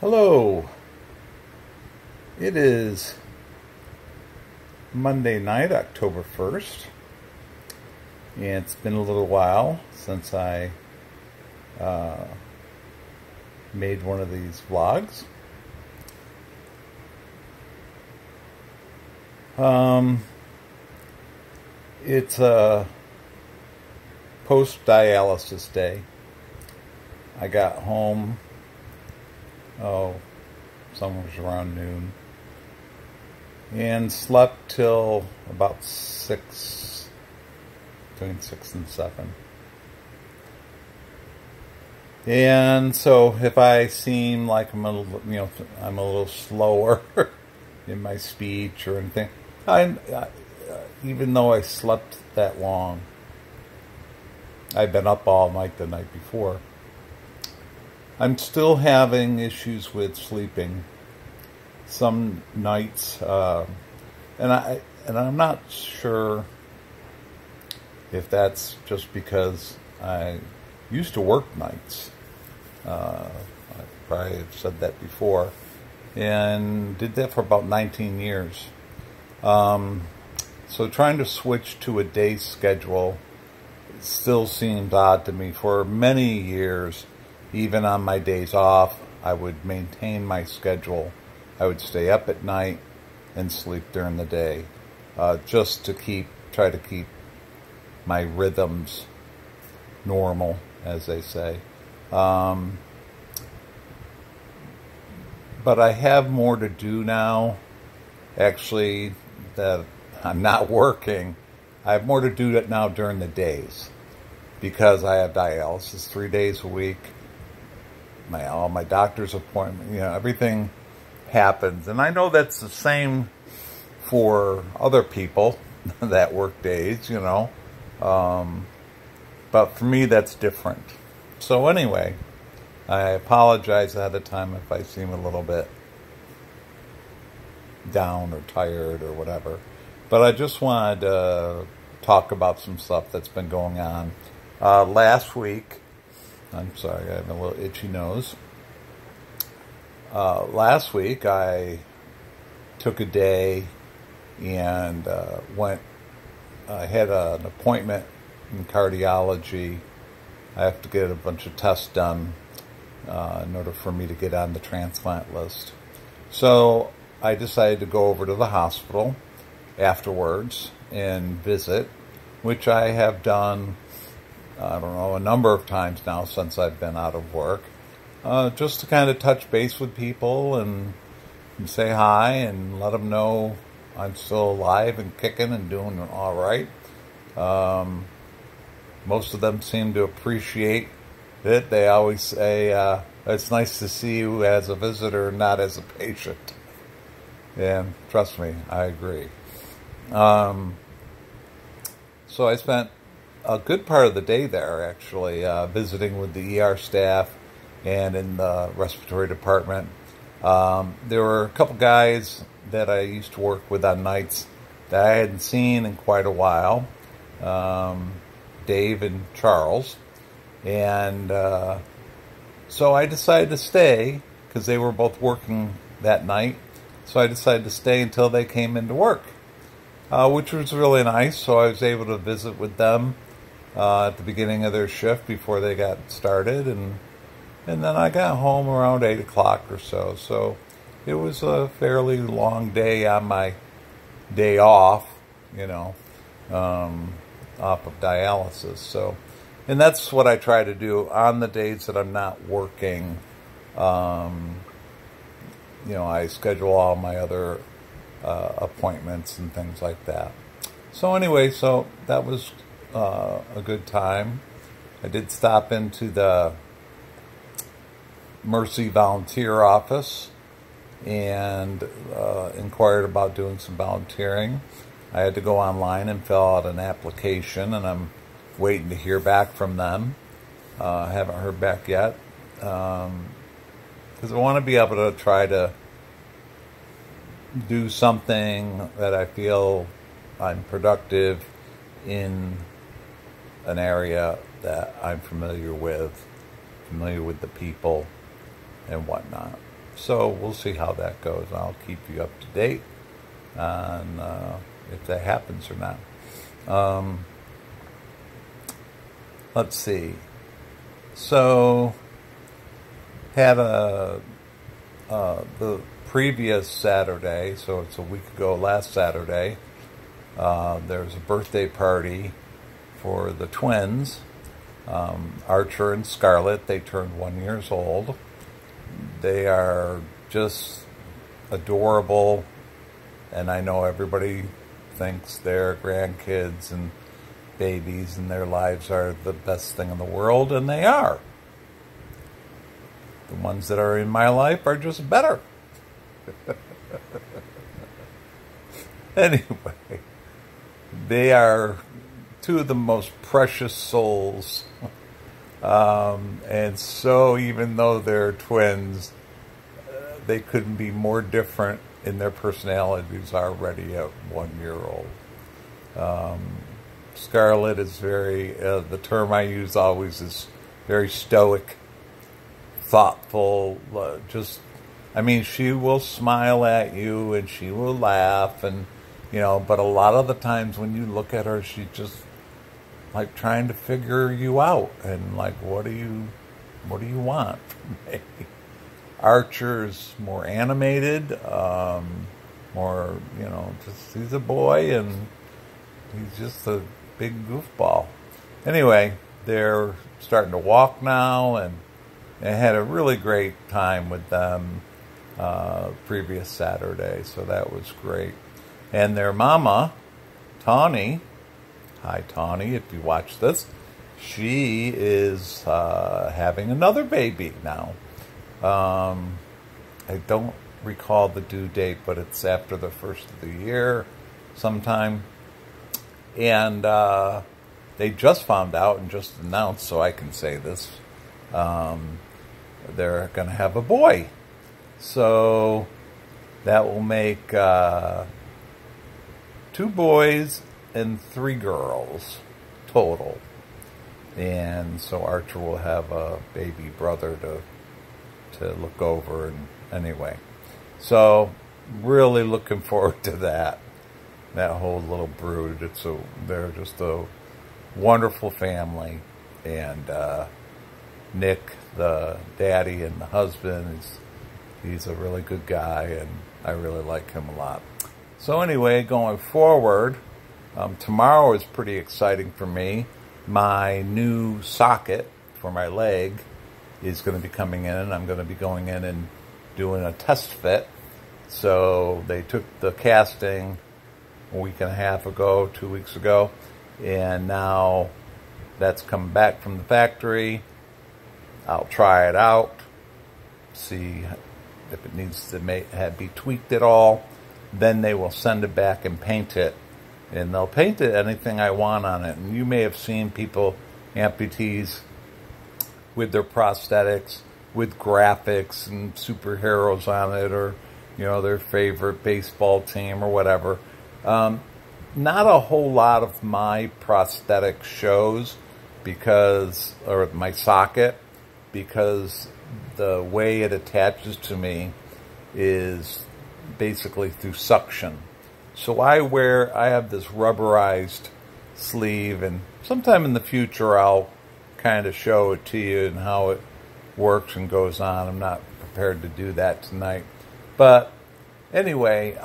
Hello. It is Monday night, October 1st, and it's been a little while since I made one of these vlogs. It's a post-dialysis day. I got home, somewhere around noon, and slept till about between 6 and 7. And so if I seem like I'm a little slower in my speech or anything, even though I slept that long, I've been up all night the night before, I'm still having issues with sleeping. Some nights, and I'm not sure if that's just because I used to work nights. I probably have said that before, and did that for about 19 years. So trying to switch to a day schedule still seems odd to me. For many years, even on my days off, I would maintain my schedule. I would stay up at night and sleep during the day, just to try to keep my rhythms normal, as they say. But I have more to do now. Actually, that I'm not working. I have more to do now during the days because I have dialysis 3 days a week. All my doctor's appointment, everything happens. And I know that's the same for other people that work days, but for me that's different. So anyway, I apologize ahead of time if I seem a little bit down or tired or whatever. But I just wanted to talk about some stuff that's been going on. Last week, I'm sorry, I have a little itchy nose. Last week, I took a day and I had an appointment in cardiology. I have to get a bunch of tests done in order for me to get on the transplant list. So I decided to go over to the hospital afterwards and visit, which I have done, a number of times now since I've been out of work, just to kind of touch base with people and say hi and let them know I'm still alive and kicking and doing all right. Most of them seem to appreciate it. They always say, it's nice to see you as a visitor, not as a patient. And trust me, I agree. So I spent a good part of the day there, actually, visiting with the ER staff and in the respiratory department. There were a couple guys that I used to work with on nights that I hadn't seen in quite a while, Dave and Charles. And so I decided to stay because they were both working that night. So I decided to stay until they came into work, which was really nice. So I was able to visit with them at the beginning of their shift before they got started, and then I got home around 8 o'clock or so. So it was a fairly long day on my day off, off of dialysis. So, and that's what I try to do on the days that I'm not working. I schedule all my other appointments and things like that. So anyway, so that was a good time. I did stop into the Mercy volunteer office and inquired about doing some volunteering. I had to go online and fill out an application, and I'm waiting to hear back from them. I haven't heard back yet because I want to be able to try to do something that I feel I'm productive in an area that I'm familiar with the people and whatnot. So we'll see how that goes. I'll keep you up to date on if that happens or not. Let's see. So had the previous Saturday, so it's a week ago, last Saturday, there was a birthday party for the twins, Archer and Scarlett. They turned 1 year old. They are just adorable, and I know everybody thinks their grandkids and babies and their lives are the best thing in the world, and they are. The ones that are in my life are just better. Anyway, they are two of the most precious souls. And so even though they're twins, they couldn't be more different in their personalities already at 1 year old. Scarlett is very, the term I use always is very stoic, thoughtful, she will smile at you and she will laugh and, but a lot of the times when you look at her, she's just like trying to figure you out and like, what do you want from me? Archer's more animated, more, he's a boy and he's just a big goofball. Anyway, they're starting to walk now, and I had a really great time with them previous Saturday, so that was great. And their mama, Tawny, hi Tawny, if you watch this, she is having another baby now. I don't recall the due date, but it's after the first of the year sometime. And they just found out and just announced, so I can say this, they're going to have a boy. So that will make 2 boys and 3 girls total. And so Archer will have a baby brother to look over. And anyway, so really looking forward to that whole little brood. They're just a wonderful family. And Nick, the daddy and the husband, he's a really good guy, and I really like him a lot. So anyway, going forward, tomorrow is pretty exciting for me. My new socket for my leg is going to be coming in, and I'm going to be going in and doing a test fit. So they took the casting a week and a half ago, 2 weeks ago, and now that's come back from the factory. I'll try it out, see if it needs to be tweaked at all. Then they will send it back and paint it. And they'll paint it anything I want on it. And you may have seen people, amputees, with their prosthetics, with graphics and superheroes on it, or, their favorite baseball team or whatever. Not a whole lot of my prosthetic shows or my socket, because the way it attaches to me is basically through suction. So I have this rubberized sleeve, and sometime in the future I'll kind of show it to you and how it works and goes on. I'm not prepared to do that tonight. But anyway,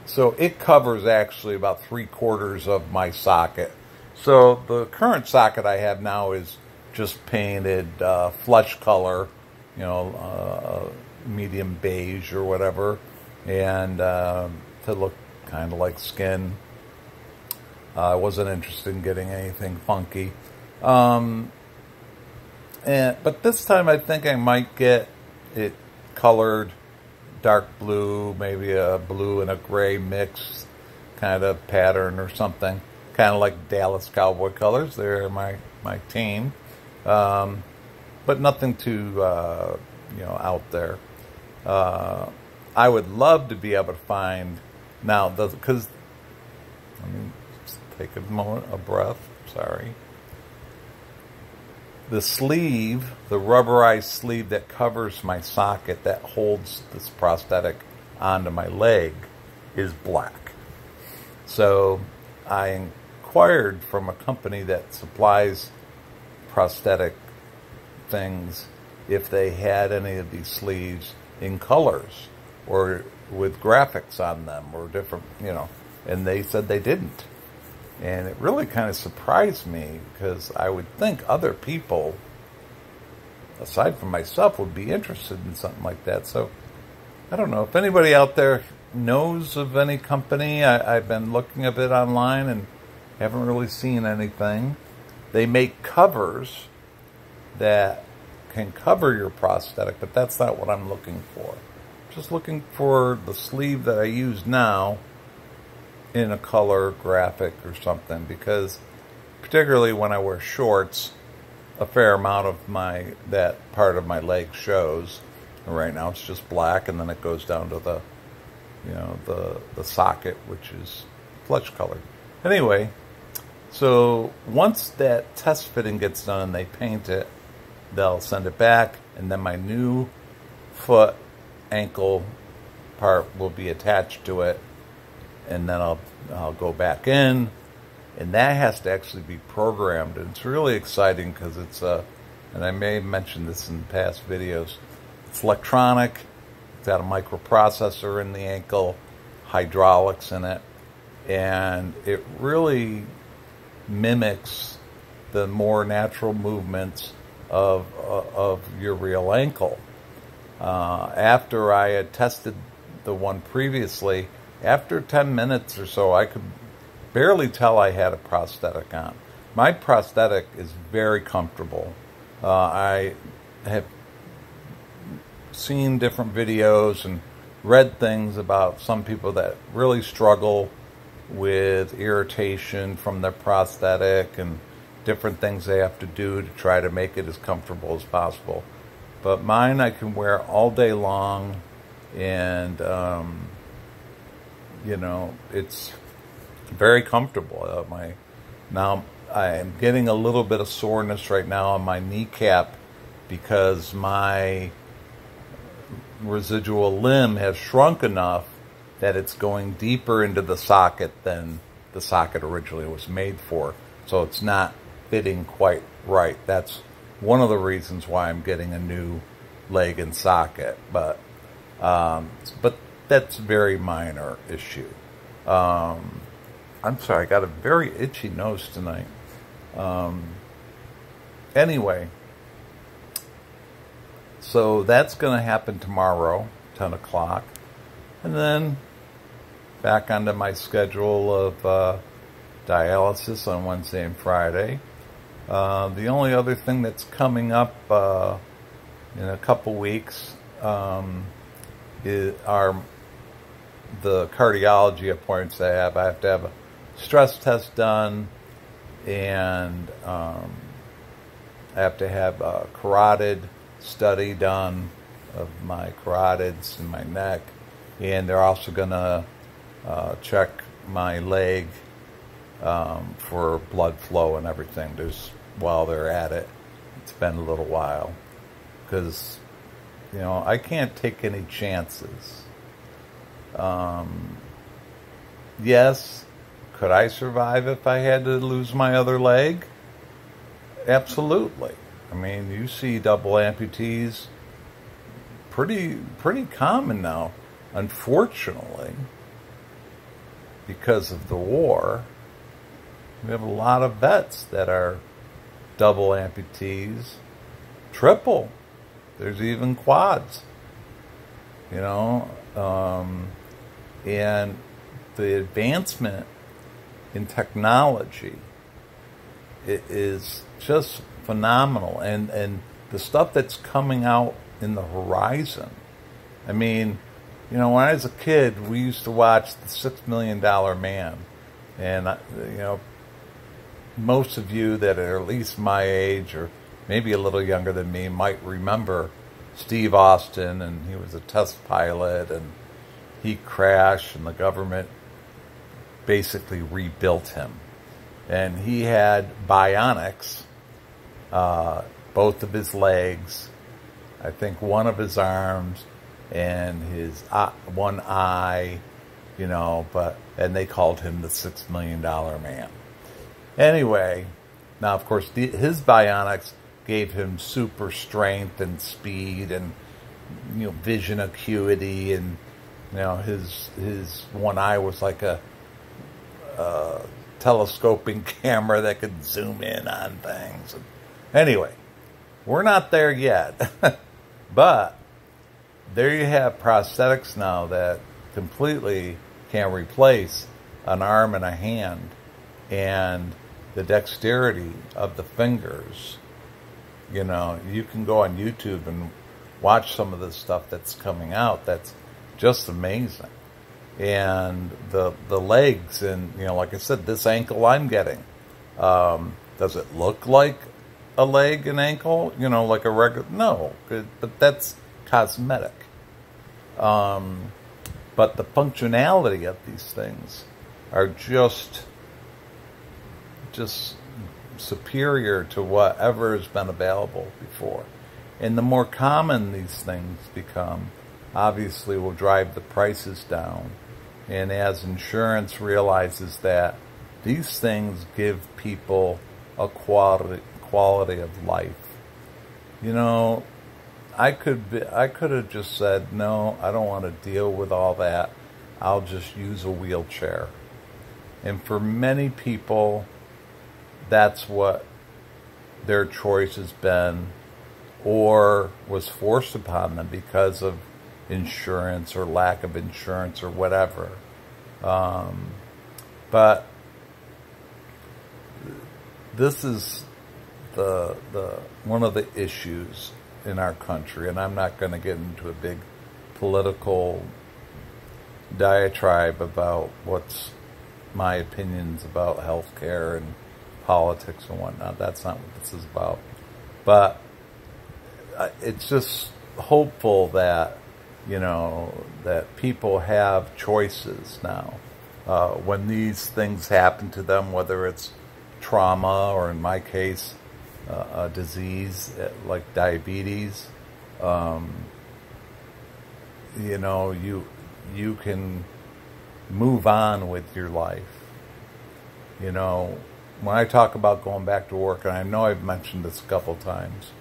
so it covers actually about 3/4 of my socket. So the current socket I have now is just painted flesh color, medium beige or whatever, and to look kind of like skin. I wasn't interested in getting anything funky. But this time I think I might get it colored dark blue, maybe a blue and a gray mix kind of pattern or something. Kind of like Dallas Cowboy colors. They're my team. But nothing too, out there. I would love to be able to find now, because let me just take a moment, a breath. Sorry. the sleeve, the rubberized sleeve that covers my socket that holds this prosthetic onto my leg is black. So I inquired from a company that supplies prosthetic things if they had any of these sleeves in colors or with graphics on them or different, and they said they didn't. And it really kind of surprised me because I would think other people, aside from myself, would be interested in something like that. So I don't know if anybody out there knows of any company. I've been looking a bit online and haven't really seen anything. They make covers that can cover your prosthetic, but that's not what I'm looking for. I'm just looking for the sleeve that I use now in a color graphic or something, because particularly when I wear shorts, a fair amount of that part of my leg shows. And right now it's just black, and then it goes down to the the socket, which is flesh colored. Anyway, so once that test fitting gets done and they paint it, they'll send it back, and then my new foot ankle part will be attached to it, and then I'll go back in, and that has to actually be programmed. And it's really exciting because it's and I may have mentioned this in past videos, it's electronic, it's got a microprocessor in the ankle, hydraulics in it, and it really mimics the more natural movements of your real ankle. After I had tested the one previously, after 10 minutes or so, I could barely tell I had a prosthetic on. My prosthetic is very comfortable. I have seen different videos and read things about some people that really struggle with irritation from their prosthetic and different things they have to do to try to make it as comfortable as possible. But mine I can wear all day long, and it's very comfortable. Now I am getting a little bit of soreness right now on my kneecap because my residual limb has shrunk enough that it's going deeper into the socket than the socket originally was made for. So it's not fitting quite right. That's one of the reasons why I'm getting a new leg and socket. But that's a very minor issue. I'm sorry, I got a very itchy nose tonight. Anyway, so that's going to happen tomorrow, 10 o'clock. And then back onto my schedule of dialysis on Wednesday and Friday. The only other thing that's coming up in a couple weeks are the cardiology appointments I have. I have to have a stress test done, and I have to have a carotid study done of my carotids and my neck, and they're also going to check my leg for blood flow and everything. While they're at it, it's been a little while because I can't take any chances. Yes, could I survive if I had to lose my other leg? Absolutely. I mean, you see double amputees pretty common now. Unfortunately, because of the war, we have a lot of vets that are double amputees, triple. There's even quads. And the advancement in technology is just phenomenal, and the stuff that's coming out in the horizon. I mean, when I was a kid, we used to watch the $6 Million Man, and most of you that are at least my age or maybe a little younger than me might remember Steve Austin, and he was a test pilot, and he crashed, and the government basically rebuilt him. And he had bionics both of his legs, I think one of his arms, and his one eye, you know, and they called him the $6 million man. Anyway, now of course his bionics gave him super strength and speed and, you know, vision acuity, and, you know, his one eye was like a telescoping camera that could zoom in on things. Anyway, we're not there yet, but there you have prosthetics now that completely can replace an arm and a hand, and the dexterity of the fingers. You know, you can go on YouTube and watch some of the stuff that's coming out. That's just amazing. And the legs, and, you know, like I said, this ankle I'm getting, does it look like a leg and ankle? You know, like a regular? No, but that's cosmetic. But the functionality of these things are just superior to whatever has been available before. And the more common these things become, obviously will drive the prices down. And as insurance realizes that these things give people a quality of life. You know, I could have just said, no, I don't want to deal with all that. I'll just use a wheelchair. And for many people, that's what their choice has been, or was forced upon them because of insurance or lack of insurance or whatever. But this is the one of the issues in our country, and I'm not going to get into a big political diatribe about what's my opinions about healthcare and politics and whatnot. That's not what this is about. But it's just hopeful that, you know, that people have choices now. When these things happen to them, whether it's trauma or, in my case, a disease like diabetes, you know, you can move on with your life. You know, when I talk about going back to work, and I know I've mentioned this a couple times,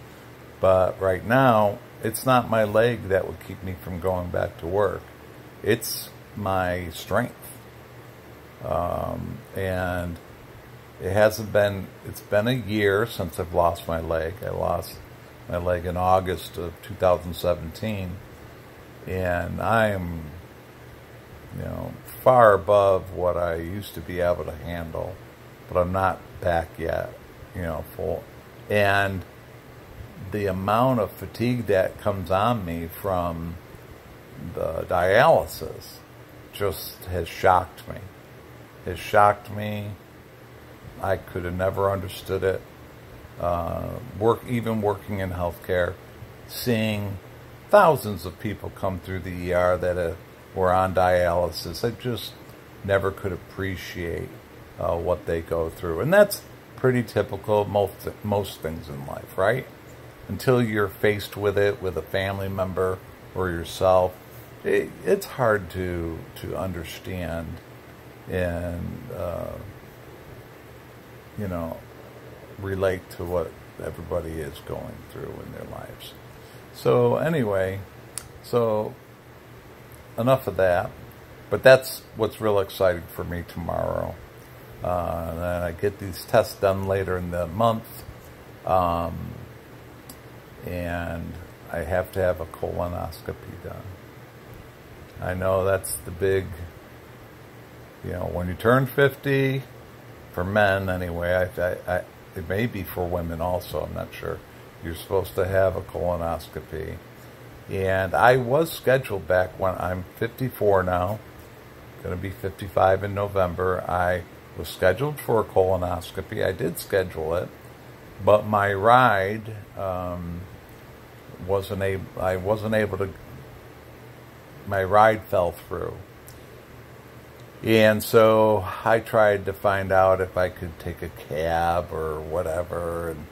but right now, it's not my leg that would keep me from going back to work. It's my strength. And it's been a year since I've lost my leg. I lost my leg in August of 2017. And I am, you know, far above what I used to be able to handle. But I'm not back yet, you know, full. And the amount of fatigue that comes on me from the dialysis just has shocked me. It shocked me. I could have never understood it. Even working in healthcare, seeing thousands of people come through the ER that were on dialysis, I just never could appreciate what they go through. And that's pretty typical of most things in life, right? Until you're faced with it with a family member or yourself, it's hard to understand and, you know, relate to what everybody is going through in their lives. So anyway, enough of that. But that's what's real exciting for me tomorrow. And then I get these tests done later in the month. And I have to have a colonoscopy done. I know that's the big, you know, when you turn 50, for men anyway, it may be for women also, I'm not sure, you're supposed to have a colonoscopy. And I was scheduled back when I'm 54 now, going to be 55 in November. I was scheduled for a colonoscopy. I did schedule it, but my ride my ride fell through. And so I tried to find out if I could take a cab or whatever, and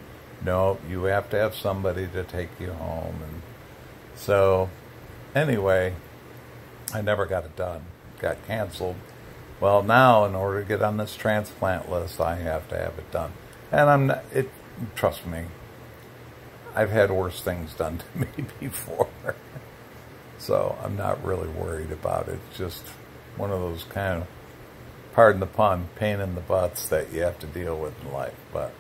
no, you have to have somebody to take you home. And so, anyway, I never got it done. It got canceled. Well, now, in order to get on this transplant list, I have to have it done. And I'm not, trust me, I've had worse things done to me before. So I'm not really worried about it. It's just one of those kind of, pardon the pun, pain in the butts that you have to deal with in life. But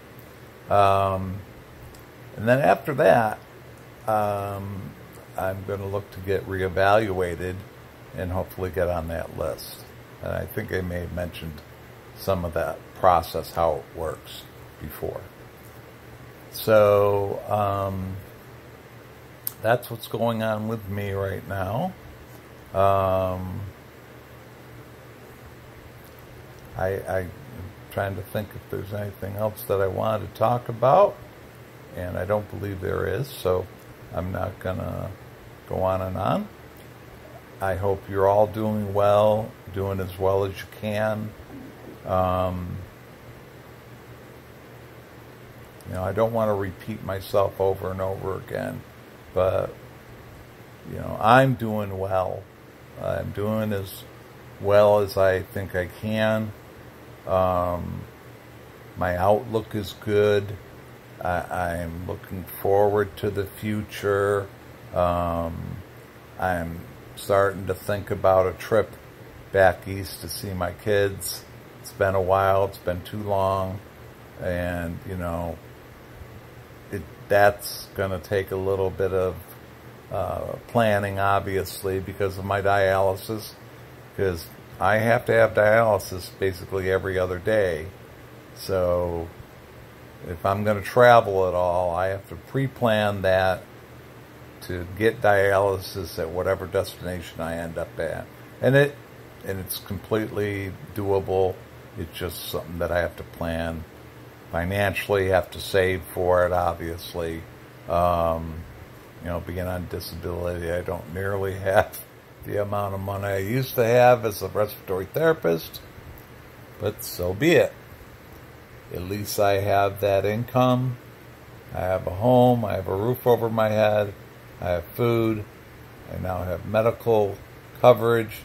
and then after that, I'm going to look to get reevaluated and hopefully get on that list. And I think I may have mentioned some of that process, how it works before. So that's what's going on with me right now. I'm trying to think if there's anything else that I wanted to talk about, and I don't believe there is, so I'm not going to go on and on. I hope you're all doing well, doing as well as you can. You know, I don't want to repeat myself over and over again, but, you know, I'm doing well. I'm doing as well as I think I can. My outlook is good. I'm looking forward to the future. I'm starting to think about a trip back east to see my kids. It's been a while. It's been too long. And, you know, that's going to take a little bit of planning, obviously, because of my dialysis. Because I have to have dialysis basically every other day. So if I'm going to travel at all, I have to pre-plan that to get dialysis at whatever destination I end up at. And it's completely doable. It's just something that I have to plan financially, have to save for it, obviously. You know, being on disability, I don't nearly have the amount of money I used to have as a respiratory therapist, but so be it. At least I have that income. I have a home. I have a roof over my head. I have food. I now have medical coverage.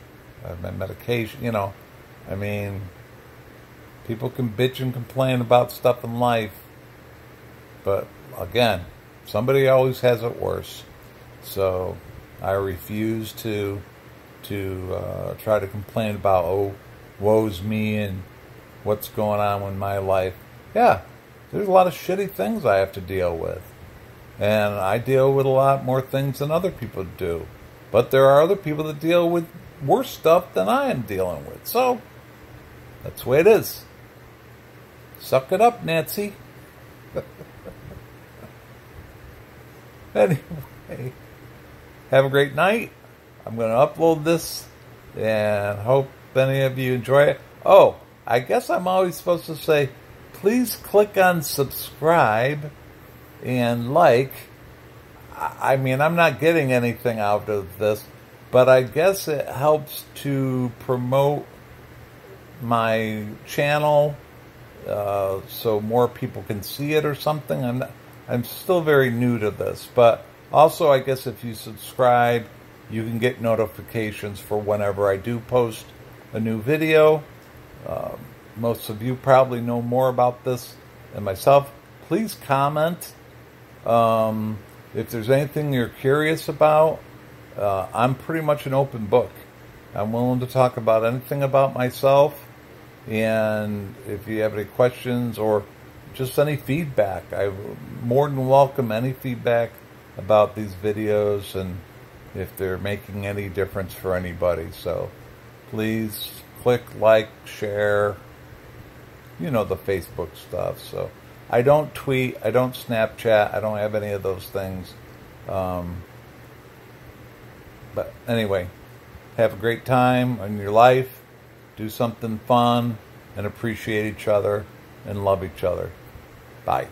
I have my medication. You know, I mean, people can bitch and complain about stuff in life, but again, somebody always has it worse. So I refuse to try to complain about, oh, woe's me and what's going on in my life. Yeah, there's a lot of shitty things I have to deal with. And I deal with a lot more things than other people do. But there are other people that deal with worse stuff than I am dealing with. So that's the way it is. Suck it up, Nancy. Anyway, have a great night. I'm going to upload this and hope any of you enjoy it. Oh, I guess I'm always supposed to say, please click on subscribe and like. I mean, I'm not getting anything out of this, but I guess it helps to promote my channel so more people can see it or something. I'm still very new to this, but also I guess if you subscribe, you can get notifications for whenever I do post a new video. Most of you probably know more about this than myself. Please comment. If there's anything you're curious about, I'm pretty much an open book. I'm willing to talk about anything about myself. And if you have any questions or just any feedback, I more than welcome any feedback about these videos and if they're making any difference for anybody. So please click like, share, you know, the Facebook stuff. So I don't tweet, I don't Snapchat, I don't have any of those things. But anyway, have a great time in your life. Do something fun and appreciate each other and love each other. Bye.